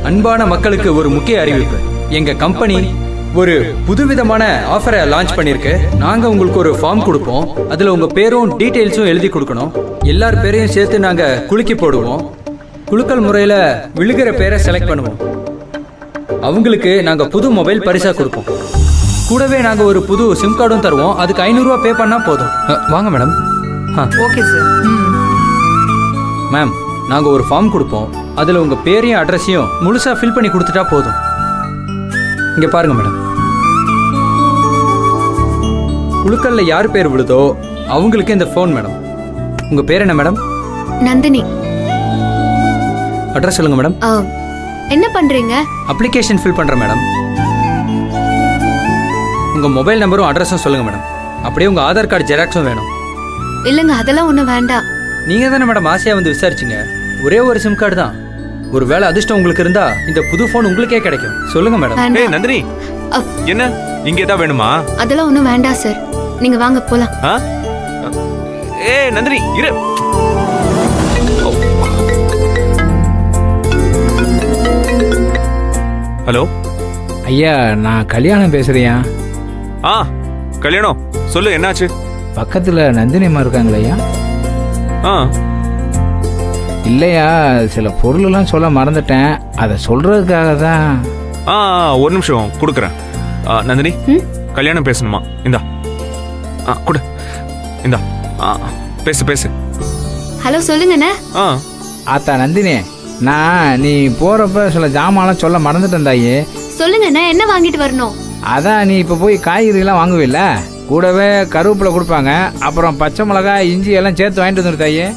அன்பான மக்களுக்கு ஒரு முக்கிய அறிவிப்பு. எங்க கம்பெனி ஒரு புதுவிதமான ஆஃபரை லான்ச் பண்ணிருக்கு. நாங்க உங்களுக்கு ஒரு ஃபார்ம் கொடுப்போம். அதுல உங்க பேரும் டீடைல்ஸும் எழுதி கொடுக்கணும். எல்லார் பேரையும் சேர்த்து நாங்க குலுக்கி போடுவோம். குலுக்கல் முறையில விழுகிற பேரை செலக்ட் பண்ணுவோம். அவங்களுக்கு நாங்க புது மொபைல் பரிசா கொடுப்போம். கூடவே நாங்க ஒரு புது சிம் கார்டும் தருவோம். அதுக்கு 500 ரூபா பே பண்ணா போதும். வாங்க மேடம். Okay sir. மேம், நாங்க ஒரு ஃபார்ம் கொடுப்போம். அதுல உங்க பேரையும் அட்ரஸையும் முழுசா ஃபில் பண்ணி கொடுத்துட்டா போதும். இங்க பாருங்க மேடம். குழுக்கல்ல யார் பேர் விழுதோ அவங்களுக்கு இந்த ஃபோன் மேடம். உங்க பேர் என்ன மேடம்? நந்தினி. அட்ரஸ் சொல்லுங்க மேடம். என்ன பண்றீங்க? அப்ளிகேஷன் ஃபில் பண்றேன் மேடம். உங்க மொபைல் நம்பரும் அட்ரஸும் சொல்லுங்க மேடம். அப்படியே உங்க ஆதார் கார்டு ஜெராக்ஸும் வேணும். இல்லங்க, அதெல்லாம் ஒண்ணும் வேண்டாம். நீங்க தானே மேடம் ஆசையா வந்து விசாரிச்சிங்க. ஒரே ஒரு சிம் கார்டு தான். ஒரு வேளை அதிர்ஷ்டம் உங்களுக்கு இருந்தா இந்த புது போன் உங்களுக்கே கிடைக்கும். சொல்லுங்க மேடம். ஏய் நந்தினி, என்ன இங்க ஏதா வேணுமா? அதெல்லாம் ஒண்ணும் வேண்டாம் சார். நீங்க வாங்க போலாம். ஏய் நந்தினி இரு. ஹலோ ஐயா, நான் கல்யாணம் பேசுறியா? கல்யாணம் சொல்லு, என்னாச்சு? பக்கத்துல நந்தினி அம்மா இருக்காங்களா ஐயா? இல்லையா, சில பொருளெல்லாம் சொல்ல மறந்துட்டேன். அதை சொல்றதுக்காக தான். ஒரு நிமிஷம் கொடுக்குறேன். நந்தினி, கல்யாணம் பேசணுமா? இந்தா கொடு. இந்தா பேசு பேசு. ஹலோ, சொல்லுங்கண்ணே. ஆத்தா நந்தினி, நான் நீ போறப்ப சில ஜாமான்லாம் சொல்ல மறந்துட்டேன் தாயே. சொல்லுங்கண்ணே, என்ன வாங்கிட்டு வரணும்? அதான் நீ இப்போ போய் காய்கறிலாம் வாங்குவில்ல, கூடவே கருவேப்பிலை கொடுப்பாங்க. அப்புறம் பச்சை மிளகாய், இஞ்சி எல்லாம் சேர்த்து வாங்கிட்டு வந்துரு தாயே.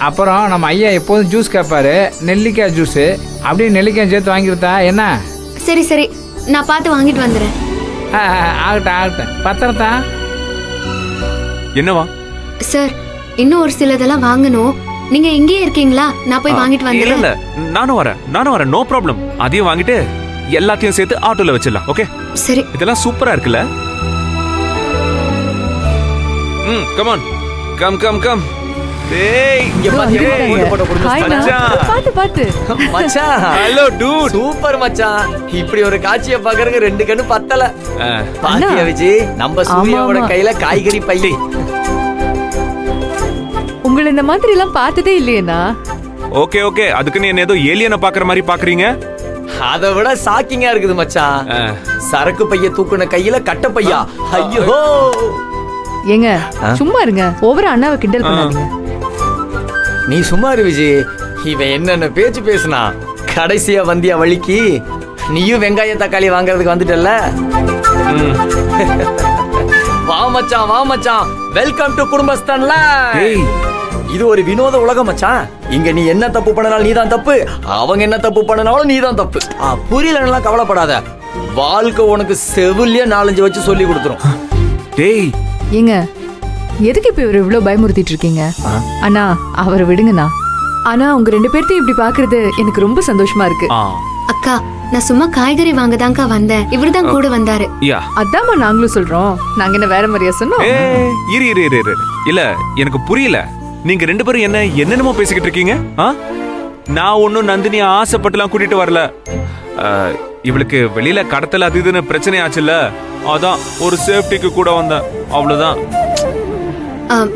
அப்புறம் நம்ம ஐயா எப்போதும் ஜூஸ் கேட்பாரு, நெல்லிக்காய் ஜூஸு. அப்படியே நெல்லிக்காய் சேர்த்து வாங்கிருத்தா என்ன? சரி சரி, நான் பார்த்து வாங்கிட்டு வந்துடுறேன். ஆகட்டும் ஆகட்டும். பத்திரத்தா. என்னவா சார், இன்னும் ஒரு சிலதெல்லாம் வாங்கணும். நீங்க இங்கேயே இருக்கீங்களா? நான் போய் வாங்கிட்டு வந்துடுறேன். இல்ல நானும் வரேன். No problem. அதையும் வாங்கிட்டு எல்லாத்தையும் சேர்த்து ஆட்டோல வச்சிடலாம். ஓகே சரி. இதெல்லாம் சூப்பரா இருக்குல்ல? Come on, come. டேய் இங்க பாத்து மச்சான். Hello dude. சூப்பர் மச்சான். இப்படி ஒரு காட்சியை பாக்குறதுக்கு 2 கண்ணு பத்தல. பாத்தியா விஜி, நம்ம சூர்யாவோட கையில காய்கறி பை. உங்களை இந்த மாதிரி எல்லாம் பார்த்ததே இல்லையேனா? ஓகே அதுக்கு நீ என்ன ஏதோ ஏலியனை பாக்குற மாதிரி பாக்குறீங்க? அதை விட ஷாக்கிங்கா இருக்குது மச்சான். சரக்கு பைய தூக்குன கையில கட்ட பையா. ஐயோ ஏங்க சும்மா இருங்க, ஒவ்வொரு அண்ணாவை கிண்டல் பண்ணாதீங்க. நீ சும்மா இரு விஜி. இவன் என்னென்ன பேச்சு பேசுனா. கடைசியா வந்தியா வழிக்கு நீயும் வெங்காய தக்காளி வாங்குறதுக்கு வந்துட்டல்ல. வா மச்சான், வெல்கம் டு குடும்பஸ்தான்ல. இது ஒரு வினோத உலகம் மச்சான். இங்க நீ என்ன தப்பு பண்ணனாலும் நீதான் தப்பு, அவங்க என்ன தப்பு பண்ணனாலும் நீதான் தப்பு. புரியலன்னா கவலைப்படாத, வாழ்க்கை உனக்கு செவிலியா 4-5 வச்சு சொல்லி கொடுத்துரும். டேய் ஏங்க, எதுக்கு இப்ப இவர் இவ்வளவு பயமுறுத்திட்டு இருக்கீங்க? அண்ணா, அவரை விடுங்கண்ணா. ஆனா உங்க 2 பேர்த்தையும் இப்படி பாக்குறது எனக்கு ரொம்ப சந்தோஷமா இருக்கு. அக்கா, நான் சும்மா காய்கறி வாங்கதான்க்கா வந்தேன். இவர்தான் கூட வந்தாரு. அதாம்மா நாங்களும் சொல்றோம். நாங்க என்ன வேற மாதிரியா சொன்னோம்? இரு. இல்ல எனக்கு புரியல. நீங்க 2 பேரும் என்னென்னமோ பேசிக்கிட்டு இருக்கீங்க. நான் ஒன்னும் நந்தினியை ஆசைப்பட்டுலாம் கூட்டிட்டு வரல. இவளுக்கு வெளியில கடத்தல அது இதுன்னு பிரச்சனை ஆச்சுல்ல, அதான் ஒரு சேஃப்டிக்கு கூட வந்தேன், அவ்வளவுதான்.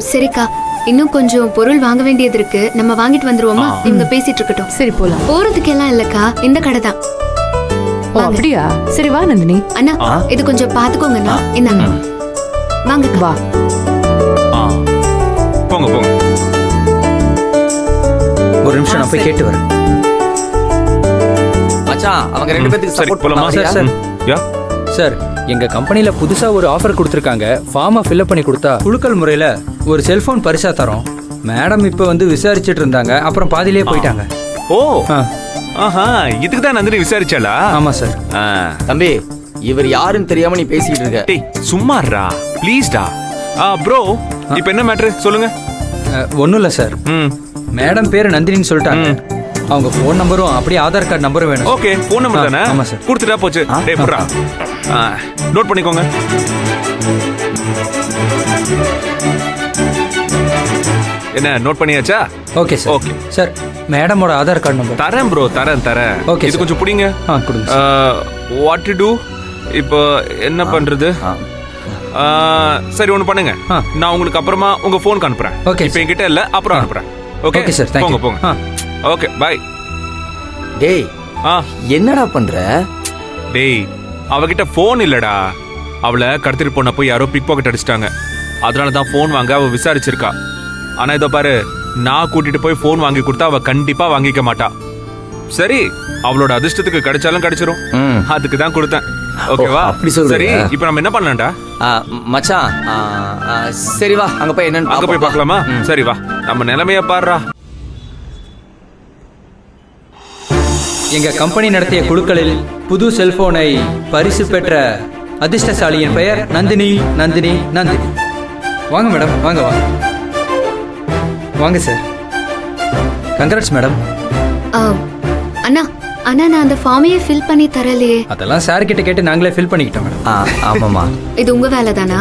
சரிக்கா, இன்னும் கொஞ்சம் பொருள் வாங்க வேண்டியது இருக்கு. நம்ம வாங்கிட்டு வந்துருவோமா? இவங்க பேசிட்டு இருக்கட்டும். சரி போலாம். போறதுக்கு எல்லாம் இல்லக்கா, இந்த கடை தான். அப்படியா? சரி வா நந்தினி. அண்ணா, இது கொஞ்சம் பாத்துக்கோங்கண்ணா. இந்தாங்க, வாங்க வா. போங்க. ஒரு நிமிஷம், நான் போய் கேட்டு வரேன். மச்சான், அவங்க 2 பேருக்கு சப்போர்ட் பண்ணலாமா? சார், எங்க கம்பெனில புதுசா ஒரு ஆஃபர் கொடுத்திருக்காங்க. ஃபார்மை ஃபில்அப் பண்ணி கொடுத்தா குலுக்கல் முறையில ஒரு செல்போன் பரிசா தரோம். மேடம் இப்ப வந்து விசாரிச்சுட்டு இருந்தாங்க, அப்புறம் பாதியிலேயே போயிட்டாங்க. இதுக்கு தான் நந்தினி விசாரிச்சாளா? ஆமா சார். தம்பி, இவர் யாருன்னு தெரியாம நீ பேசிட்டு இருக்க. டேய் சும்மாறா ப்ளீஸ்டா. ப்ரோ, இப்போ என்ன மேட்டர் சொல்லுங்க. ஒண்ணும் இல்ல சார். மேடம் பேரு நந்தினின்னு சொல்லிட்டாங்க. அவங்க ஃபோன் நம்பரும் அப்படியே ஆதார் கார்டு நம்பரும் வேணும். ஓகே, ஃபோன் நம்பர் தானே? ஆமா சார். கொடுத்துட்டா போச்சு. டேய் புறா, நோட் பண்ணிக்கோங்க. என்ன நோட் பண்ணியாச்சா? Okay sir. ஓகே. சார் மேடமோட ஆதார் கார்டு நம்பர். தரேன் ப்ரோ, தரேன். Okay, இது sir. கொஞ்சம் பிடிங்க. கொடுங்க. What to do? இப்போ என்ன பண்றது? சரி, ஒன்று பண்ணுங்க. நான் உங்களுக்கு அப்புறமா உங்க ஃபோனுக்கு அனுப்புறேன். Okay, இப்போ என்கிட்ட இல்ல, அப்புறம் அனுப்புறேன். Okay Okay, sir. Thank போங்க you. போங்க. Okay, bye. டேய் என்னடா பண்ற? டேய், அவகிட்ட ஃபோன் இல்லடா. அவளை கடத்திட்டு போன போய் யாரோ பிக் பாக்கெட் அடிச்சிட்டாங்க. அதனால தான் ஃபோன் வாங்க அவ விசாரிச்சிருக்கா. ஆனா இதோ பாரு, நான் கூட்டிட்டு போய் ஃபோன் வாங்கி கொடுத்தா அவ கண்டிப்பா வாங்கிக்க மாட்டா. சரி, அவளோட அதிர்ஷ்டத்துக்கு கிடைச்சாலும் கிடைச்சிரும். அதுக்கு தான் கொடுத்தேன். ஓகேவா? அப்படி சொல்றியா? சரி, இப்போ நம்ம என்ன பண்ணலாம்டா? மச்சான் சரி வா, அங்க போய் என்னன்னு அங்க போய் பார்க்கலாமா? சரி வா, நம்ம நிலைமைய பாருடா. எங்க கம்பெனி நடத்திய குழுக்களில் புது செல்போனை பரிசு பெற்ற அதிர்ஷ்டசாலியின் பெயர் நந்தினி. நந்தினி நந்தினி. வாங்க மேடம், வாங்க வாங்க வாங்க சார். Congrats madam. அண்ணா அண்ணா, நான் அந்த ஃபார்மையே ஃபில் பண்ணி தரலையே. அதெல்லாம் சார் கிட்ட கேட்டு நாங்களே ஃபில் பண்ணிக்கிட்டோம் மேடம். ஆமாமா. இது உங்க வேலை தானா?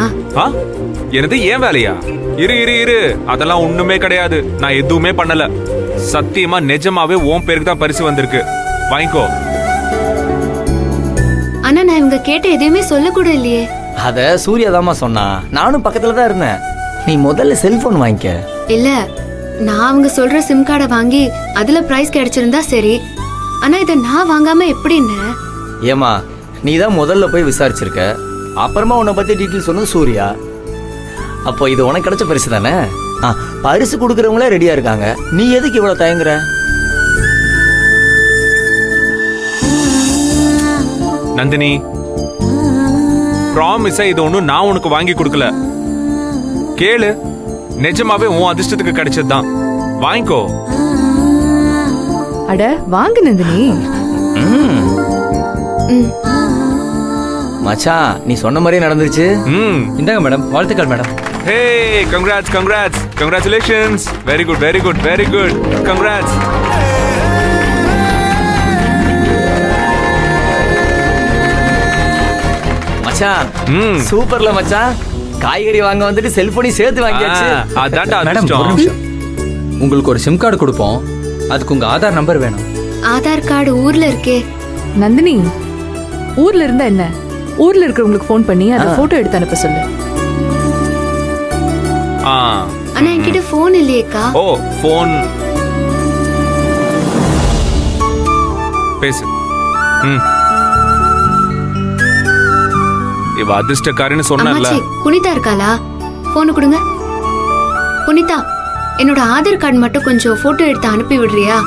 எனது ஏன் வேலையா? இரு இரு இரு, அதெல்லாம் ஒண்ணுமே கிடையாது. நான் எதுவுமே பண்ணல. சத்தியமா நிஜமாவே உன் பேருக்கு தான் பரிசு வந்திருக்கு. வாங்கிக்கோ. அண்ணா, நான் இவங்க கேட்ட எதையுமே சொல்ல கூட இல்லையே. அத சூர்யா தாமா சொன்னா. நானும் பக்கத்துல தான் இருந்தேன். நீ முதல்ல செல்போன் வாங்கிக்க. இல்ல, நான் அவங்க சொல்ற சிம் கார்டை வாங்கி அதுல பிரைஸ் கிடைச்சிருந்தா சரி. ஆனா இதை நான் வாங்காம எப்படின்னு? ஏமா, நீ தான் முதல்ல போய் விசாரிச்சிருக்க. அப்புறமா உன்னை பத்தி டீட்டெயில் சொன்னது சூர்யா. அப்போ இது உனக்கு கிடைச்ச பரிசு தானே? பரிசு கொடுக்கறவங்களே ரெடியா இருக்காங்க. நீ எதுக்கு இவ்வளவு தயங்குற? நந்தினி, ப்ராமிஸா இது ஒண்ணும் நான் உனக்கு வாங்கி கொடுக்கல. கேளு, நிஜமாவே உன் அதிர்ஷ்டத்துக்கு கிடைச்சதுதான். வாங்கிக்கோ. அட வாங்க நந்தினி. மச்சான், நீ சொன்ன மாதிரியே நடந்துருச்சு. இந்தாங்க மேடம், வாழ்த்துக்கள் madam. Hey, congrats congrats congratulations. Very good very good very good. Congrats. மச்சான் சூப்பர்ல மச்சான். காய்கறி வாங்க வந்துட்டு செல்போனையும் சேர்த்து வாங்கியாச்சு. அதான்டா மேடம், ஒரு அதிர்ஷ்டம். நிமிஷம். உங்களுக்கு ஒரு சிம் கார்டு கொடுப்போம். அதுக்கு உங்க ஆதார் நம்பர் வேணும். ஆதார் கார்டு ஊர்ல இருக்கே. நந்தினி, ஊர்ல இருந்தா என்ன? ஊர்ல இருக்கிறவங்களுக்கு ஃபோன் பண்ணி அதை போட்டோ எடுத்து அனுப்ப சொல்லு. ஆனா என்கிட்ட போன் இல்லையேக்கா. ஓ, போன் பேசு. இவ அதிர்ஷ்டக்காரின்னு சொன்னல. அம்மாச்சி, புனிதா இருக்காளா? போன் கொடுங்க. புனிதா, என்னோட ஆதார் கார்டு மட்டும் கொஞ்சம் போட்டோ எடுத்து அனுப்பி விடுறியா?